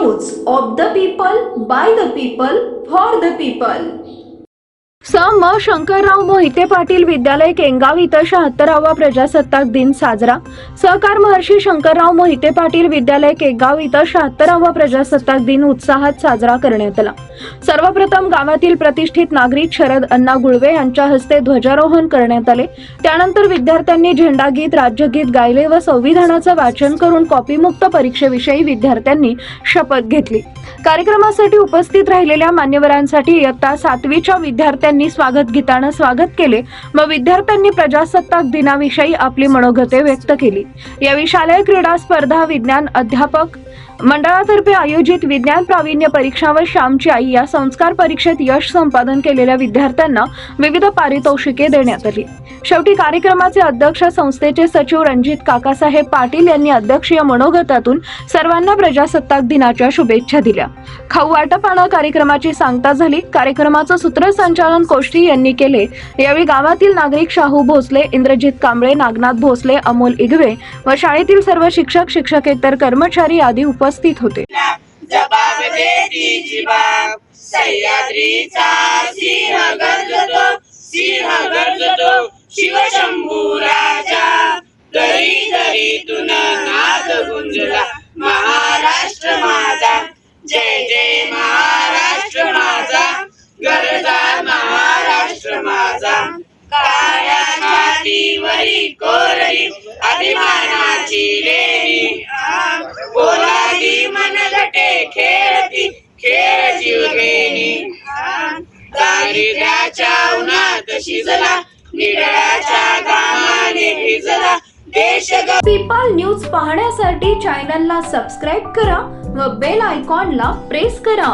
News of the people, by the people, for the people. म. शंकरराव मोहिते पाटील विद्यालय केंगाव इथं 76वा प्रजासत्ताक दिन साजरा। सहकार महर्षी शंकरराव मोहिते पाटील विद्यालय केंगाव इथं 76वा प्रजासत्ताक दिन उत्साहात साजरा करण्यात आला। सर्वप्रथम गावातील प्रतिष्ठित नागरिक शरद अण्णा गुळवे यांच्या हस्ते ध्वजारोहण करण्यात आले। त्यानंतर विद्यार्थ्यांनी झेंडागीत, राज्यगीत गायले व संविधानाचं वाचन करून कॉपीमुक्त परीक्षेविषयी विद्यार्थ्यांनी शपथ घेतली। कार्यक्रमासाठी उपस्थित राहिलेल्या मान्यवरांसाठी इयत्ता 7वीच्या विद्यार्थ्यांनी स्वागत गीताने स्वागत केले व विद्यार्थ्यांनी प्रजासत्ताक दिनाविषयी आपली मनोगते व्यक्त केली। यावेळी शालेय क्रीडा स्पर्धा, विज्ञान अध्यापक मंडळातर्फे आयोजित विज्ञान प्रावीण्य परीक्षा व श्यामची आई या संस्कार परीक्षेत यश संपादन केलेल्या विद्यार्थ्यांना विविध पारितोषिके देण्यात आली। शेवटी कार्यक्रमाचे अध्यक्ष संस्थेचे सचिव रणजित काकासाहेब पाटील यांनी अध्यक्षीय मनोगतातून सर्वांना प्रजासत्ताक दिनाच्या शुभेच्छा दिल्या। खाऊ वाटपाने कार्यक्रमाची सांगता झाली। कार्यक्रमाचं सूत्रसंचालन कोष्टी यांनी केले। यावेळी गावातील नागरिक शाहू भोसले, इंद्रजित कांबळे, नागनाथ भोसले, अमोल इगवे व शाळेतील सर्व शिक्षक, शिक्षकेतर कर्मचारी आदी उपस्थित होते। जबाब देती जिबाब सह्याद्रीचा सिंह गर्जतो शिवशंभू राजा। दरी दरीतून नाद गुंजला महाराष्ट्र माझा, जय जय महाराष्ट्र माझा, गरजा महाराष्ट्र माझा। काळ्या छातीवरी कोरली अभिमानाची लेणी, पोलादी मनगटे खेळती खेळ जीवघेणी। दारिद्र्याच्या उन्हात शिजला, निडळाच्या घामाने भिजला देश। पीपल न्यूज पाहण्यासाठी चॅनलला सबस्क्राईब करा व बेल आयकॉनला प्रेस करा।